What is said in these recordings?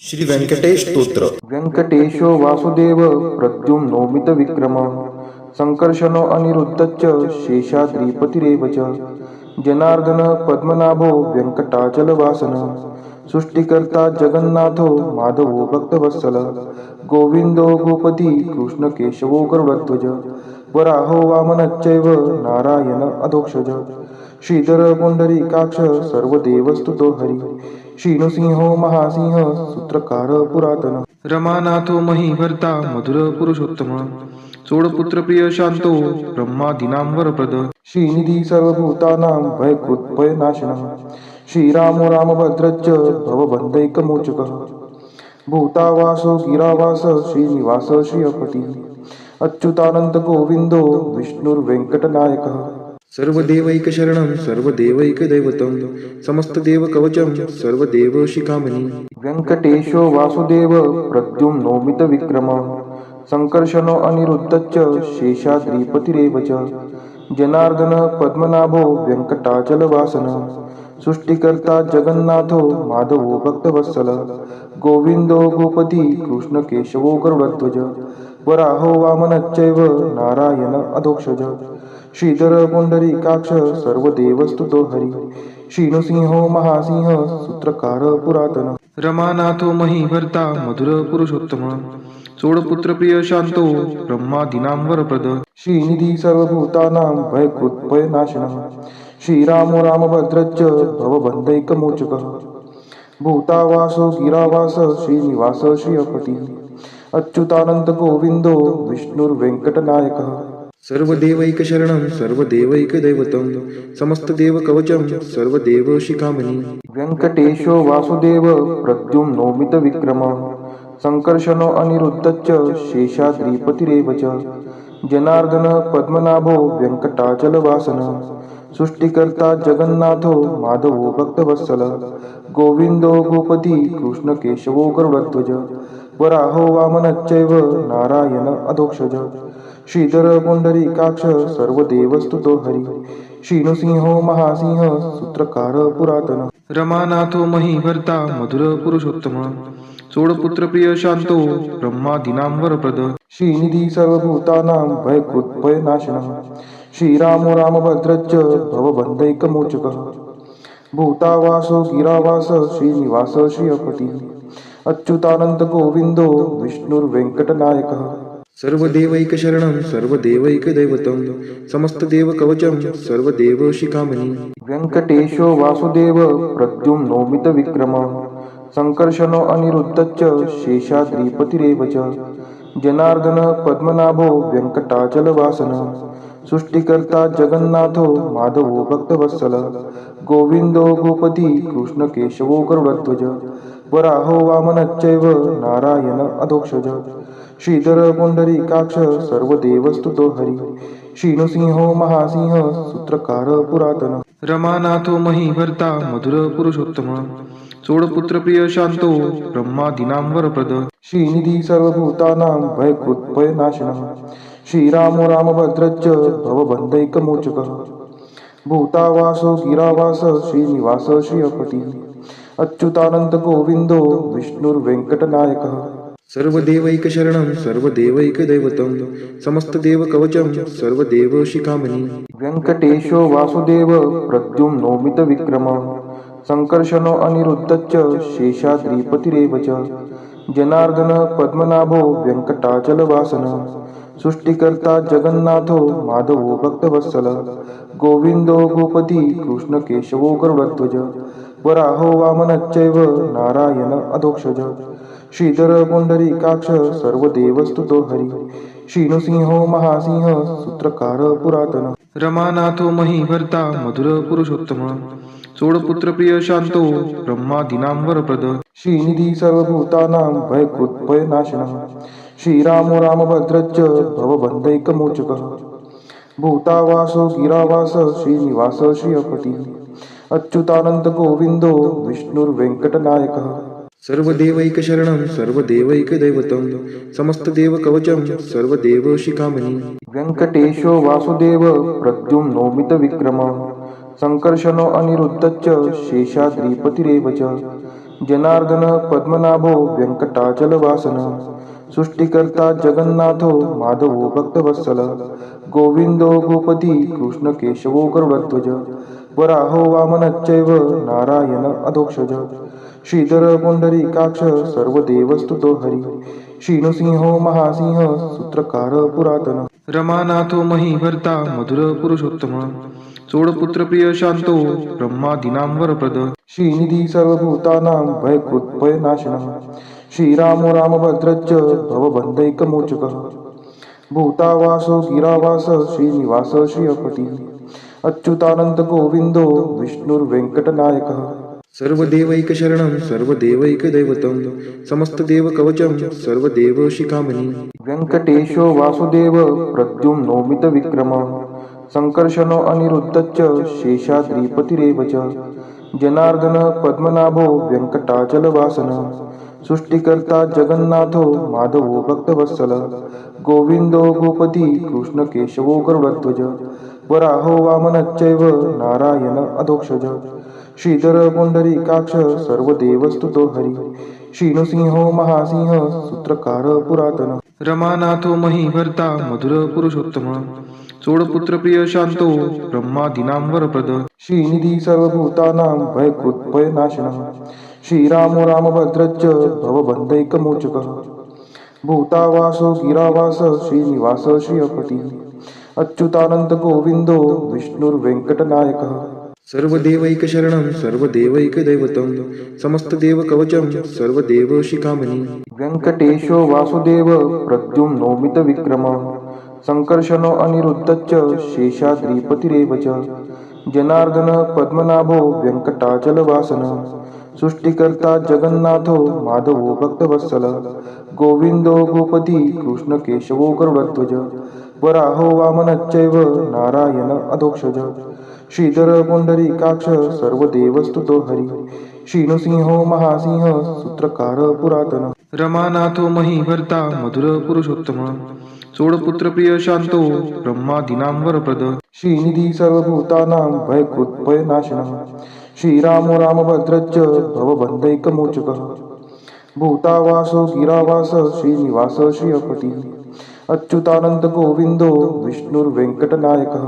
श्री व्यंकटेश स्तोत्र. व्यंकटेशो वासुदेव प्रद्युम्नोमित विक्रम संकर्षणो अनिरुद्धश्च शेषाद्रिपतिरेव च जनार्दन पद्मनाभो व्यंकटाचलवासन सृष्टिकर्ता जगन्नाथो माधवो भक्तवत्सल गोविंदो गोपती कृष्णकेशवो गरुडध्वज वराहो वामनश्चैव नारायण अधोक्षज श्रीधर पुंडरीकाक्ष सर्वदेवस्तुतो हरि श्रीनृसिंहो महासिंह सूत्रकार पुरातन रमानाथो महीभर्ता मधुर पुरुषोत्तम चोडपुत्र प्रिय शांतो ब्रह्मादीनां वरप्रद श्रीनिधी सर्वभूतानां भयकृत् भयनाशनः श्रीरामो रामभद्रश्च भवबन्धैकमोचकः भूतावासो गिरावास श्रीनिवास श्रियपति अच्युतानंत गोविंदो विष्णुर्वेंकटनायकः सर्वदेवैकशरणं सर्वदेवैकदैवतं समस्तदेवकवचं सर्वदेवशिखामणि व्यंकटेशो वासुदेव प्रद्युम्नोमित विक्रम संकर्षणो अनिरुद्धश्च शेषाद्रिपतिरेव च जनार्दन पद्मनाभो व्यंकटाचलवासन सृष्टिकर्ता जगन्नाथो माधवो भक्तवत्सल गोविंदो गोपती कृष्णकेशवो गरुडध्वज वराहो वामनश्चैव नारायण अधोक्षज श्रीधर पुंडरीकाक्ष सर्वदेवस्तुतो हरि श्रीनृसिंहो महासिंह सूत्रकार पुरातन रमानाथो महीभर्ता मधुर पुरुषोत्तम चोडपुत्र प्रिय शांतो ब्रह्मादीनां वरप्रद श्रीनिधी सर्वभूतानां भयकृत् भयनाशनः श्रीरामो रामभद्रश्च भवबन्धैकमोचकः भूतावासो गिरावास श्रीनिवास श्रियपति अच्युतानंत गोविंदो विष्णुर्वेंकटनायकः सर्वदेवैकशरणं सर्वदेवैकदैवतं समस्तदेवकवचं सर्वदेवशिखामणि व्यंकटेशो वासुदेव प्रद्युम्नोमित विक्रम संकर्षणो अनिरुद्धश्च शेषाद्रिपतिरेव च जनार्दन पद्मनाभो व्यंकटाचलवासन सृष्टिकर्ता जगन्नाथो माधवो भक्तवत्सल गोविंदो गोपती कृष्णकेशवो गरुडध्वज वराहो वामनश्चैव नारायण अधोक्षज श्रीधर पुंडरीकाक्ष सर्वदेवस्तुतो हरि श्रीनृसिंहो महासिंह सूत्रकार पुरातन रमानाथो महीभर्ता मधुर पुरुषोत्तम चोडपुत्र प्रिय शांतो ब्रह्मादीनां वरप्रद श्रीनिधी सर्वभूतानां भयकृत् भयनाशनः श्रीरामो रामभद्रश्च भवबन्धैकमोचकः भूतावासो गिरावास श्रीनिवास श्रियपति अच्युतानंत गोविंदो विष्णुर्वेंकटनायकः सर्वदेवैकशरणं सर्वदेवैकदैवतं समस्तदेवकवचं सर्वदेवशिखामणि व्यंकटेशो वासुदेव प्रद्युम्नोमित विक्रम संकर्षणो अनिरुद्धश्च शेषाद्रिपतिरेव च जनार्दन पद्मनाभो व्यंकटाचलवासन सृष्टिकर्ता जगन्नाथो माधवो भक्तवत्सल गोविंदो गोपती कृष्णकेशवो गरुडध्वज वराहो वामनश्चैव नारायण अधोक्षज श्रीधर पुंडरीकाक्ष सर्वदेवस्तुतो हरि श्रीनृसिंहो महासिंह सूत्रकार पुरातन रमानाथो महीभर्ता मधुर पुरुषोत्तम चोडपुत्र प्रिय शांतो ब्रह्मादीनां वरप्रद श्रीनिधी सर्वभूतानां भयकृत् भयनाशनः श्रीरामो रामभद्रश्च भवबन्धैकमोचकः भूतावासो गिरावास श्रीनिवास श्रियपति अच्युतानंत गोविंदो विष्णुर्वेंकटनायकः सर्वदेवैकशरणं सर्वदेवैकदैवतं समस्तदेवकवचं सर्वदेवशिखामणि व्यंकटेशो वासुदेव प्रद्युम्नोमित विक्रम संकर्षणो अनिरुद्धश्च शेषाद्रिपतिरेव च जनार्दन पद्मनाभो व्यंकटाचलवासन सृष्टिकर्ता जगन्नाथो माधवो भक्तवत्सल गोविंदो गोपती कृष्णकेशवो गरुडध्वज वराहो वामनश्चैव नारायण अधोक्षज श्रीधर पुंडरीकाक्ष सर्वदेवस्तुतो हरि श्रीनृसिंहो महासिंह सूत्रकार पुरातन रमानाथो महीभर्ता मधुर पुरुषोत्तम चोडपुत्र प्रिय शांतो ब्रह्मादीनां वरप्रद श्रीनिधी सर्वभूतानां भयकृत् भयनाशनः श्रीरामो रामभद्रश्च भवबन्धैकमोचकः भूतावासो गिरावास श्रीनिवास श्रियपति अच्युतानंत गोविंदो विष्णुर्वेंकटनायकः सर्वदेवैकशरणं सर्वदेवैकदैवतं समस्तदेवकवचं सर्वदेवशिखामणि व्यंकटेशो वासुदेव प्रद्युम्नोमित विक्रम संकर्षणो अनिरुद्धश्च शेषाद्रिपतिरेव च जनार्दन पद्मनाभो व्यंकटाचलवासन सृष्टिकर्ता जगन्नाथो माधवो भक्तवत्सल गोविंदो गोपती कृष्ण केशवो गरुडध्वज वराहो वामनश्चैव नारायण अधोक्षज श्रीधर पुंडरीकाक्ष सर्वदेवस्तुतो हरि श्रीनृसिंहो महासिंह सूत्रकार पुरातन रमानाथो महीभर्ता मधुर पुरुषोत्तम चोडपुत्र प्रिय शांतो ब्रह्मादीनां वरप्रद श्रीनिधी सर्वभूतानां भयकृत्भयनाशनः श्रीरामो रामभद्रश्च भवबन्धैकमोचकः भूतावासो गिरावास श्रीनिवास श्रियपतिः अच्युतानंद गोविंदो विष्णुर्वेंकटनायकः सर्वदेवैकशरणं सर्वदेवैकदैवतं समस्तदेवकवचं सर्वदेवशिखामणि व्यंकटेशो वासुदेव प्रद्युम्नो मितविक्रमः संकर्षणो अनिरुद्धश्च शेषाद्रिपतिरेव च जनार्दन पद्मनाभो व्यंकटाचलवासन सृष्टिकर्ता जगन्नाथो माधवो भक्तवत्सल गोविंदो गोपती कृष्ण केशवो गरुडध्वज वराहो वामनश्चैव नारायण अधोक्षज श्रीधर पुंडरीकाक्ष सर्वदेवस्तुतो हरि श्रीनृसिंहो महासिंह सूत्रकार पुरातन रमानाथो महीभर्ता मधुर पुरुषोत्तम चोडपुत्र प्रिय शांतो ब्रह्मादीनां वरप्रद श्रीनिधी सर्वभूतानां भयकृत्भयनाशनः श्रीरामो रामभद्रश्च भवबन्धैकमोचकः भूतावासो गिरावास श्रीनिवास श्रियपतिः अच्युतानंद गोविंदो विष्णुर्वेंकटनायकः सर्वदेवैकशरणं सर्वदेवैकदैवतं समस्तदेवकवचं सर्वदेवशिखामणि व्यंकटेशो वासुदेव प्रद्युम्नो मितविक्रमः संकर्षणो अनिरुद्धश्च शेषाद्रिपतिरेव च जनार्दन पद्मनाभो व्यंकटाचलवासन सृष्टिकर्ता जगन्नाथो माधवो भक्तवत्सल गोविंदो गोपती कृष्ण केशवो गरुडध्वज वराहो वामनश्चैव नारायण अधोक्षज श्रीधर पुंडरीकाक्ष सर्वदेवस्तुतो हरि श्रीनृसिंहो महासिंह सूत्रकार पुरातन रमानाथो महीभर्ता मधुर पुरुषोत्तम चोडपुत्र प्रिय शांतो ब्रह्मादीनां वरप्रद श्रीनिधी सर्वभूतानां भयकृत्भयनाशनः श्रीरामो रामभद्रश्च भवबन्धैकमोचकः भूतावासो गिरावास श्रीनिवास श्रियपतिः अच्युतानंद गोविंदो विष्णुर्वेंकटनायकः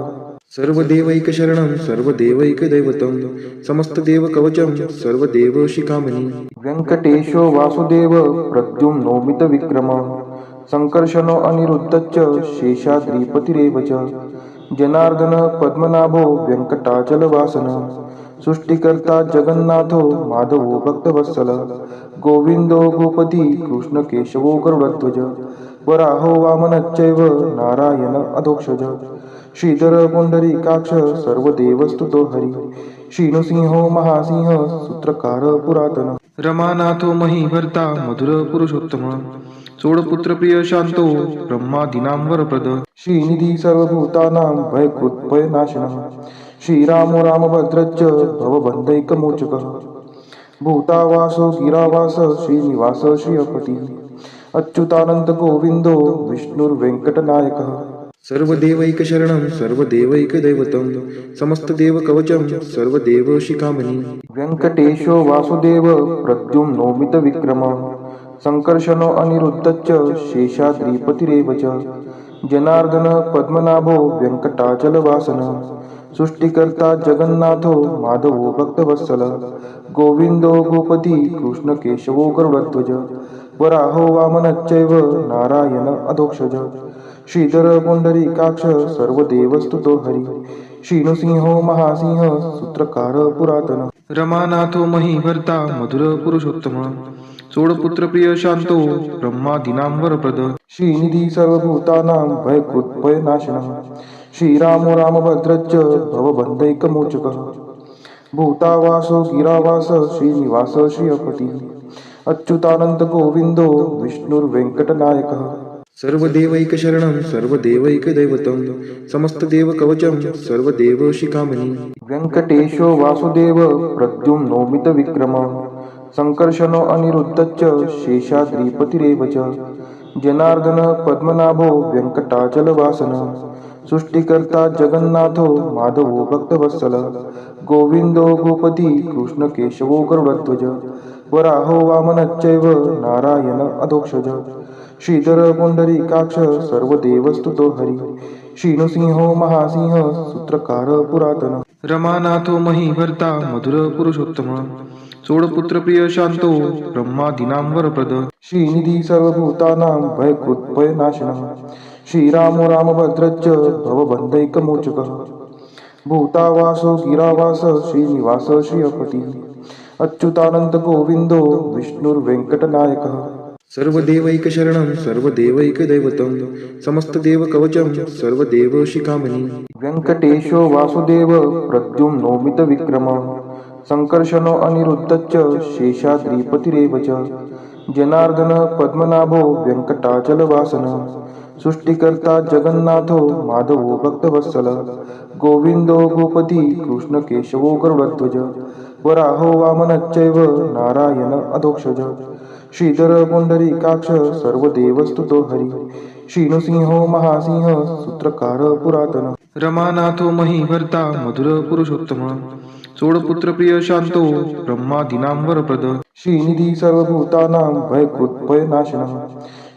सर्वदेवैकशरणं सर्वदेवैकदैवतं समस्तदेवकवचं सर्वदेवशिखामणि व्यंकटेशो वासुदेव प्रद्युम्नो मितविक्रमः संकर्षणो अनिरुद्धश्च शेषाद्रिपतिरेव च जनार्दन पद्मनाभो व्यंकटाचलवासन सृष्टिकर्ता जगन्नाथो माधवो भक्तवत्सल गोविंदो गोपती कृष्ण केशवो गरुडध्वज वराहो वामनश्चैव नारायण अधोक्षज श्रीधर पुंडरीकाक्ष सर्वदेवस्तुतो हरि श्रीनृसिंहो महासिंह सूत्रकार पुरातन रमानाथो महीभर्ता मधुर पुरुषोत्तम चोडपुत्र प्रिय शांतो ब्रह्मादीनां वरप्रद श्रीनिधी सर्वभूतानां भयकृत्भयनाशनः श्रीरामो रामभद्रश्च भवबन्धैकमोचकः भूतावासो गिरावास श्रीनिवास श्रियपतिः अच्युतानंद गोविंदो विष्णुर्वेंकटनायकः सर्वदेवैकशरणं सर्वदेवैकदैवतं समस्तदेवकवचं सर्वदेवशिखामणि व्यंकटेशो वासुदेव प्रद्युम्नो मितविक्रमः संकर्षणो अनिरुद्धश्च शेषाद्रिपतिरेव च जनार्दन पद्मनाभो व्यंकटाचलवासन सृष्टिकर्ता जगन्नाथो माधवो भक्तवत्सल गोविंदो गोपती कृष्ण केशवो गरुडध्वज वराहो वामनश्चैव नारायण अधोक्षज श्रीधर पुंडरीकाक्ष सर्वदेवस्तुतो हरि श्रीनृसिंहो महासिंह सूत्रकार पुरातन रमानाथो महीभर्ता मधुर पुरुषोत्तम चोडपुत्र प्रिय शांतो ब्रह्मादीनां वरप्रद श्रीनिधी सर्वभूतानां भयकृत्भयनाशनः श्रीरामो रामभद्रश्च भवबन्धैकमोचकः भूतावासो गिरावास श्रीनिवास श्रियपतिः अच्युतानंद गोविंदो विष्णुर्वेंकटनायकः सर्वदेवैकशरणं सर्वदेवैकदैवतं समस्तदेवकवचं सर्वदेवशिखामणि व्यंकटेशो वासुदेव प्रद्युम्नो मितविक्रमः संकर्षणो अनिरुद्धश्च शेषाद्रिपतिरेव च जनार्दन पद्मनाभो व्यंकटाचलवासन सृष्टिकर्ता जगन्नाथो माधवो भक्तवत्सल गोविंदो गोपती कृष्ण केशवो गरुडध्वज वराहो वामनश्चैव नारायण अधोक्षज श्रीधर पुंडरीकाक्ष सर्वदेवस्तुतो हरी श्रीनृसिंहो महासिंह सूत्रकार पुरातन रमानाथो महीभर्ता मधुर पुरुषोत्तम चोडपुत्र प्रिय शांतो ब्रह्मादीनां वरप्रद श्रीनिधी सर्वभूतानां भयकृत् भयनाशनः श्रीरामो रामभद्रश्च भवबन्धैकमोचकः भूतावासो गिरावास श्रीनिवास श्रियपति अच्युतानंत गोविंदो विष्णुर्वेंकटनायकः सर्वदेवैकशरणं सर्वदेवैकदैवतं समस्तदेवकवचं सर्वदेवशिखामणि व्यङ्कटेशो वासुदेव प्रद्युम्नो मितविक्रमः संकर्षणो अनिरुद्धश्च शेषाद्रिपतिरेव च जनार्दन पद्मनाभो व्यङ्कटाचलवासनः सृष्टिकर्ता जगन्नाथो माधवो भक्तवत्सल गोविंदो गोपती कृष्ण केशवो गरुडध्वज वराहो वामनश्चैव नारायण अधोक्षज श्रीधर पुंडरीकाक्ष सर्वदेवस्तुतो हरी श्रीनृसिंहो महासिंह सूत्रकार पुरातन रमानाथो महीभर्ता मधुर पुरुषोत्तम चोडपुत्र प्रिय शांतो ब्रह्मादीनां वरप्रद श्रीनिधी सर्वभूतानां भयकृत् भयनाशनः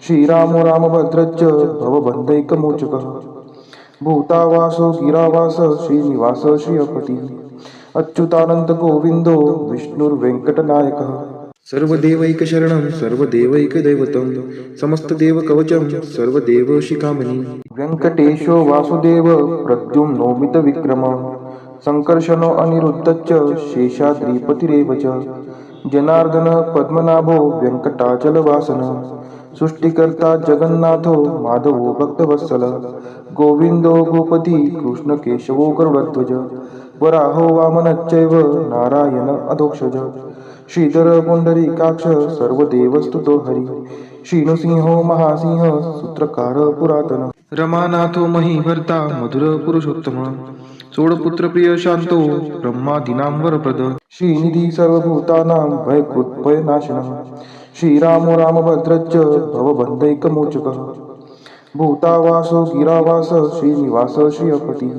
श्रीरामो रामभद्रश्च भवबन्धैकमोचकः भूतावासो गिरावास श्रीनिवास श्रियपति अच्युतानंत गोविंदो विष्णुर्वेंकटनायकः सर्वदेवैकशरणं सर्वदेवैकदैवतं समस्तदेवकवचं सर्वदेवशिखामणि व्यङ्कटेशो वासुदेव प्रद्युम्नो मितविक्रमः संकर्षणो अनिरुद्धश्च शेषाद्रिपतिरेव च जनार्दन पद्मनाभो व्यङ्कटाचलवासनः सृष्टिकर्ता जगन्नाथो माधवो भक्तवत्सल गोविंदो गोपती कृष्ण केशवो गरुडध्वज वराहो वामनश्चैव नारायण अधोक्षज श्रीधर पुंडरीकाक्ष सर्वदेवस्तुतो हरी श्रीनृसिंहो महासिंह सूत्रकार पुरातन रमानाथो महीभर्ता मधुर पुरुषोत्तम चोडपुत्र प्रिय शांतो ब्रह्मादीनां वरप्रद श्रीनिधी सर्वभूतानां भयकृत् भयनाशनः श्रीरामो रामभद्रश्च भवबन्धैकमोचकः भूतावासो गिरावास श्रीनिवास श्रियपति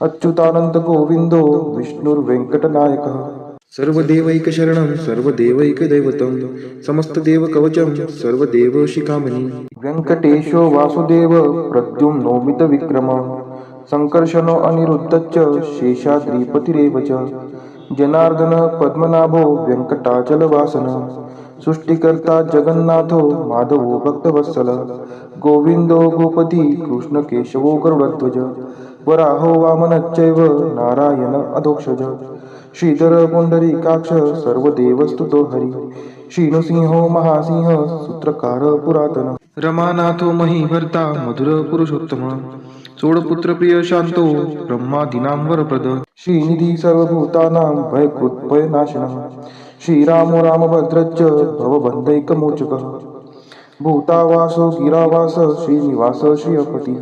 अच्युतानंत गोविंदो विष्णुर्वेंकटनायकः सर्वदेवैकशरणं सर्वदेवैकदैवतं समस्तदेवकवचं सर्वदेवशिखामणि व्यङ्कटेशो वासुदेव प्रद्युम्नो मितविक्रमः संकर्षणो अनिरुद्धश्च शेषाद्रिपतिरेव च जनार्दन पद्मनाभो व्यङ्कटाचलवासनः सृष्टिकर्ता जगन्नाथो माधवो भक्तवत्सल गोविंदो गोपती कृष्ण केशवो गरुडध्वज वराहो वामनश्चैव नारायण अधोक्षज श्रीधर पुंडरीकाक्ष सर्वदेवस्तुतो हरी श्रीनृसिंहो महासिंह सूत्रकार पुरातन रमानाथो महीभर्ता मधुर पुरुषोत्तम चोडपुत्र प्रिय शांतो ब्रह्मादीनां वरप्रद श्रीनिधी सर्वभूतानां भयकृत् भयनाशनः श्रीरामो रामभद्रश्च भवबन्धैकमोचकः भूतावासो गिरावास श्रीनिवास श्रियपति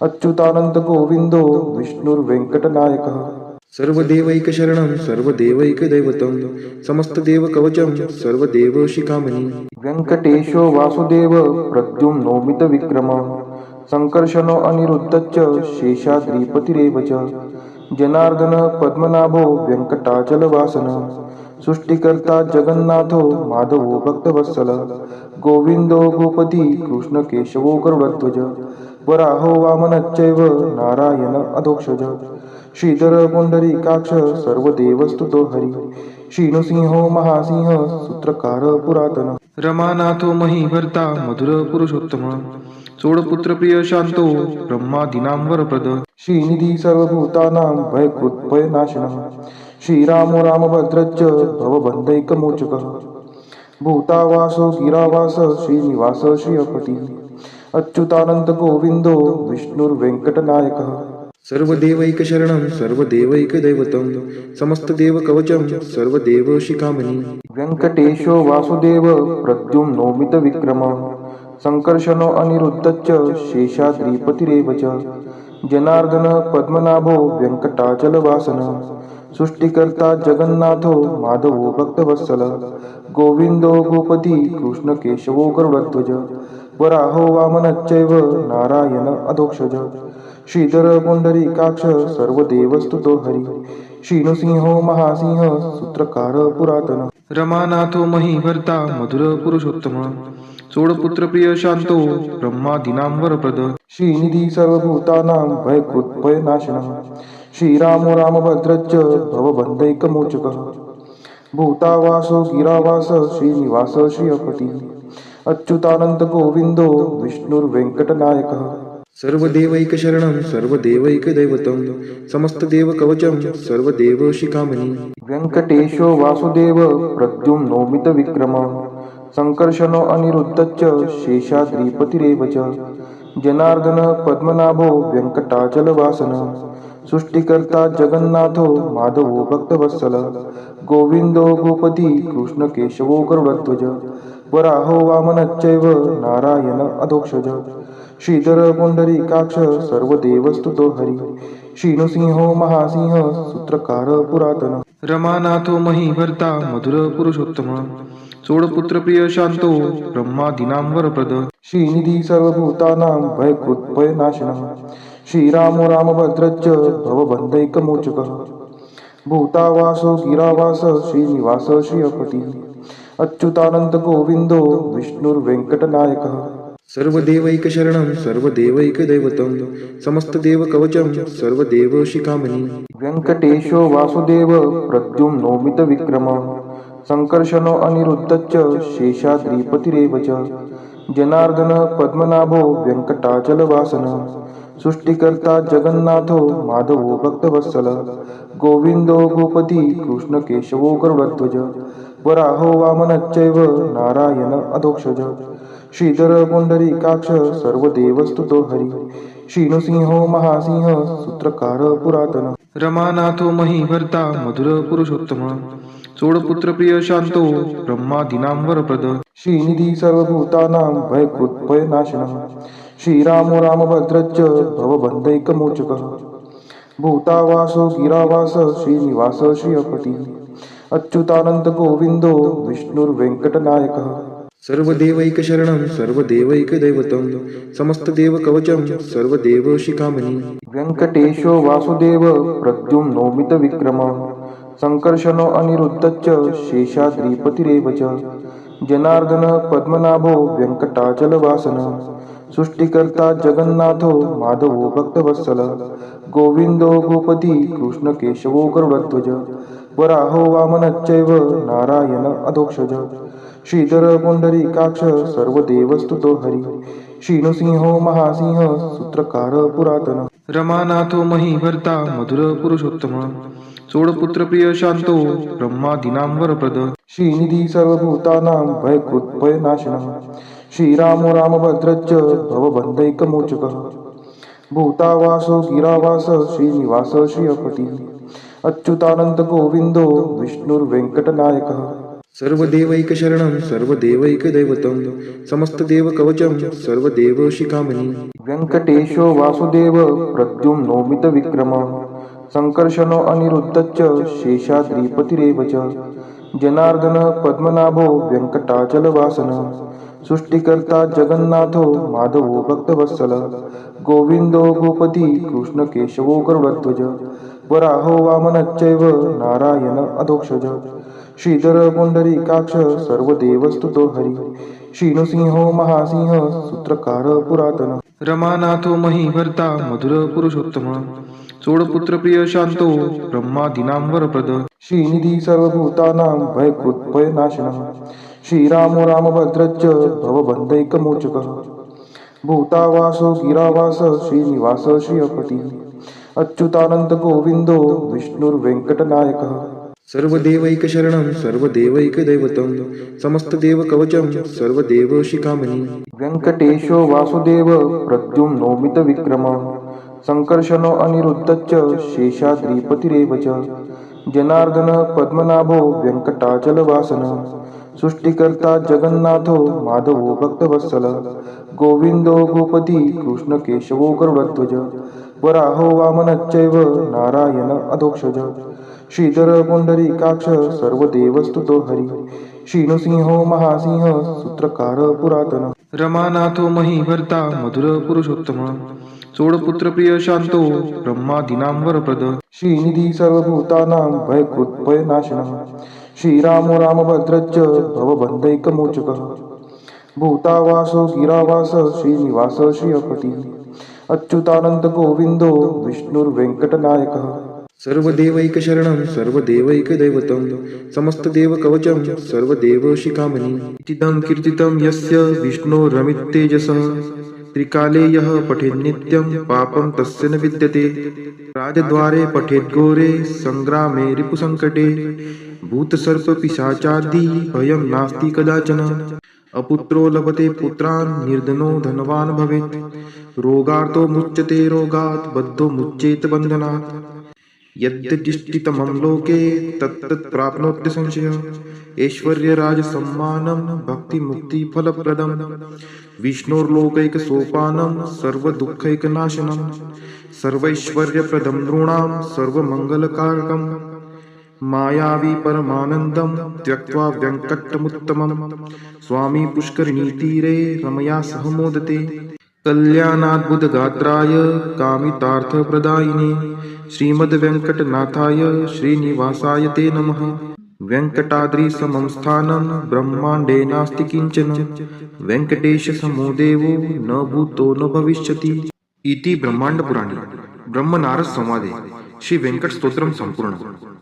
अच्युतानंत गोविंदो विष्णुर्वेंकटनायकः सर्वदेवैकशरणं सर्वदेवैकदैवतं समस्तदेवकवचं सर्वदेवशिखामणि व्यङ्कटेशो वासुदेव प्रद्युम्नो मितविक्रमः संकर्षणो अनिरुद्धश्च शेषाद्रिपतिरेव च जनार्दन पद्मनाभो व्यङ्कटाचलवासनः सृष्टिकर्ता जगन्नाथो माधवो भक्तवत्सल गोविंदो गोपती कृष्ण केशवो गरुडध्वज वराहो वामनश्चैव नारायण अधोक्षज श्रीधर पुंडरीकाक्ष सर्वदेवस्तुतो हरी श्रीनृसिंहो महासिंह सूत्रकार पुरातन रमानाथो महीभर्ता मधुर पुरुषोत्तम चोडपुत्र प्रिय शांतो ब्रह्मादीनां वरप्रद श्रीनिधी सर्वभूतानां भयकृत् भयनाशनः श्रीरामो रामभद्रश्च भवबन्धैकमोचकः भूतावासो गिरावास श्रीनिवास श्रियपति अच्युतानंत गोविंदो विष्णुर्वेंकटनायकः सर्वदेवैकशरणं सर्वदेवैकदैवतं समस्तदेवकवचं सर्वदेवशिखामणि व्यङ्कटेशो वासुदेव प्रद्युम्नो मितविक्रमः संकर्षणो अनिरुद्धश्च शेषाद्रिपतिरेव च जनार्दन पद्मनाभो व्यङ्कटाचलवासनः सृष्टिकर्ता जगन्नाथो माधवो भक्तवत्सल गोविंदो गोपती कृष्ण केशवो गरुडध्वज वराहो वामनश्चैव नारायण अधोक्षज श्रीधर पुंडरीकाक्ष सर्वदेवस्तुतो हरी. श्रीनृसिंहो महासिंह सूत्रकार पुरातन. रमानाथो महीभर्ता मधुर पुरुषोत्तम. सोडपुत्र प्रिय शांतो ब्रह्मादीनां वरप्रद. श्रीनिधी सर्वभूतानां भयकृत् भयनाशनः. श्रीरामो रामभद्रश्च भवबन्धैकमोचकः. भूतावासो गिरावास श्रीनिवास श्रियपती. अच्युतानंत गोविंदो विष्णुर्वेंकटनायकः. सर्वदेवैकशरणं सर्वदेवैकदैवतं समस्तदेवकवचं सर्वदेवशिखामणि. व्यंकटेशो वासुदेव प्रद्युम्नोमितविक्रमः. संकर्षणो अनिरुद्धश्च शेषाद्रिपतिरेव च. जनार्दन पद्मनाभो व्यंकटाचलवासनः. सृष्टिकर्ता जगन्नाथो माधवो भक्तवत्सल. गोविंदो गोपती कृष्णकेशवो गरुडध्वज. वराहो वामनश्चैव नारायण अधोक्षज. श्रीधर पुंडरीकाक्ष सर्वदेवस्तुतो हरी. श्रीनृसिंहो महासिंह सूत्रकार पुरातन. रमानाथो महीभर्ता मधुर पुरुषोत्तम. सोडपुत्र प्रिय शांतो ब्रह्मादीनां वरप्रद. श्रीनिधी सर्वभूतानां भयकृत् भयनाशनः. श्रीरामो रामभद्रश्च भवबन्धैकमोचकः. भूतावासो गिरावास श्रीनिवास श्रियपती. अच्युतानंत गोविंदो विष्णुर्वेंकटनायकः. सर्वदेवैकशरणं सर्वदेवैकदैवतं समस्तदेवकवचं सर्वदेवशिखामणि. व्यंकटेशो वासुदेव प्रद्युम्नोमितविक्रमः. संकर्षणो अनिरुद्धश्च शेषाद्रिपतिरेव च. जनार्दन पद्मनाभो व्यंकटाचलवासनः. सृष्टिकर्ता जगन्नाथो माधवो भक्तवत्सल. गोविंदो गोपती कृष्णकेशवो गरुडध्वज. वराहो वामनश्चैव नारायण अधोक्षज. श्रीधर पुंडरीकाक्ष सर्वदेवस्तुतो हरी. श्रीनृसिंहो महासिंह सूत्रकार पुरातन. रमानाथो महीभर्ता मधुर पुरुषोत्तम. सोडपुत्र प्रिय शांतो ब्रह्मादीनां वरप्रद. श्रीनिधी सर्वभूतानां भयकृत् भयनाशनः. श्रीरामो रामभद्रश्च भवबन्धैकमोचकः. भूतावासो गिरावास श्रीनिवास श्रियपती. अच्युतानंत गोविंदो विष्णुर्वेंकटनायकः. सर्वदेवैकशरणं सर्वदेवैकदैवतं समस्तदेवकवचं सर्वदेवशिखामणि. व्यंकटेशो वासुदेव प्रद्युम्नोमितविक्रमः. संकर्षणो अनिरुद्धश्च शेषाद्रिपतिरेव च. जनार्दन पद्मनाभो व्यंकटाचलवासनः. सृष्टिकर्ता जगन्नाथो माधवो भक्तवत्सल. गोविंदो गोपती कृष्णकेशवो गरुडध्वज. वराहो वामनश्चैव नारायण अधोक्षज. श्रीधर पुंडरीकाक्ष सर्वदेवस्तुतो हरी. श्रीनृसिंहो महासिंह सूत्रकार पुरातन. रमानाथो महीभर्ता मधुर पुरुषोत्तम. सोडपुत्र प्रिय शांतो ब्रह्मादीनां वरप्रद. श्रीनिधी सर्वभूतानां भयकृत् भयनाशनः. श्रीरामो रामभद्रश्च भवबन्धैकमोचकः. भूतावासो गिरावास श्रीनिवास श्रियपती. अच्युतानंत गोविंदो विष्णुर्वेंकटनायकः. सर्वदेवैकशरणं सर्वदेवैकदैवतं समस्तदेवकवचं सर्वदेवशिखामणि. व्यंकटेशो वासुदेव प्रद्युम्नोमितविक्रमः. संकर्षणो अनिरुद्धश्च शेषाद्रिपतिरेव च. जनार्दन पद्मनाभो व्यंकटाचलवासनः. सृष्टिकर्ता जगन्नाथो माधवो भक्तवत्सल. गोविंदो गोपती कृष्णकेशवो गरुडध्वज. वराहो वामनश्चैव नारायण अधोक्षज. श्रीधर पुंडरीकाक्ष सर्वदेवस्तुतो हरी. श्रीनृसिंहो महासिंह सूत्रकार पुरातन. रमानाथो महीभर्ता मधुर पुरुषोत्तम. सोडपुत्र प्रिय शांतो ब्रह्मादीनां वरप्रद. श्रीनिधी सर्वभूतानां भयकृत् भयनाशनः. श्रीरामो रामभद्रश्च भवबन्धैकमोचकः. भूतावासो गिरावास श्रीनिवास श्रियपती. अच्युतानंत गोविंदो विष्णुर्वेंकटनायकः. सर्वदेवैकशरणं सर्वदेवैकदैवतं समस्तदेवकवचं सर्वदेवशिखामणि. व्यंकटेशो वासुदेव प्रद्युम्नोमितविक्रमः. संकर्षणो अनिरुद्धश्च शेषाद्रिपतिरेव च. जनार्दन पद्मनाभो व्यंकटाचलवासनः. सृष्टिकर्ता जगन्नाथो माधवो भक्तवत्सल. गोविंदो गोपती कृष्णकेशवो गरुडध्वज. वराहो वामनश्चैव नारायण अधोक्षज. श्रीधर पुंडरीकाक्ष सर्वदेवस्तुतो हरी. श्रीनृसिंहो महासिंह सूत्रकार पुरातन. रमानाथो महीभर्ता मधुर पुरुषोत्तम सोडपुत्र प्रिय शांतो ब्रह्मादीनां वरप्रद श्रीनिधी सर्वभूतानां भयकृत् भयनाशनः श्रीरामो रामभद्रश्च भवबन्धैकमोचकः भूतावासो गिरावास श्रीनिवास श्रियपती अच्युतानंद गोविंदो विष्णुर्वेंकटनायकः सर्वदेवैकशरणं सर्वदेवैकदैवतं समस्तदेवकवचं सर्वदेवशिखामणि इतिदं कीर्तितं यस्य विष्णोरमिततेजसः त्रिकाले यः पठेन्नित्यं पापं तस्य न विद्यते राजद्वारे पठेद्घोरे सङ्ग्रामे रिपुसङ्कटे भूतसर्पपिशाचादि भयं नास्ति कदाचन अपुत्रो लभते पुत्रान् निर्धनो धनवान् भवेत् रोगार्तो मुच्यते रोगात् बद्धो मुच्येत बन्धनात् यद्यदिष्टितमं लोके तत्तत् प्राप्नोत्य संशयः ऐश्वर्यराजसम्मानं भक्तिमुक्तिफलप्रदं विष्णोर्लोकैकसोपानं सर्वदुःखैकनाशनं सर्वैश्वर्यप्रदं नृणां सर्वमङ्गलकारकं मायावी परमानन्दं त्यक्त्वा व्यङ्कटमुत्तमं स्वामी पुष्करिणीतीरे रमया सह मोदते कल्याणाद्भुतगात्राय कामितार्थप्रदायिने श्रीमद्वेङ्कटनाथाय श्रीनिवासाय ते नमः वेङ्कटाद्रिसमं स्थानं ब्रह्माण्डे नास्ति किञ्चन वेङ्कटेशसमो देवो न भूतो न भविष्यति इति ब्रह्माण्डपुराणे ब्रह्मनारद संवादे श्री वेंकट स्तोत्रम संपूर्ण।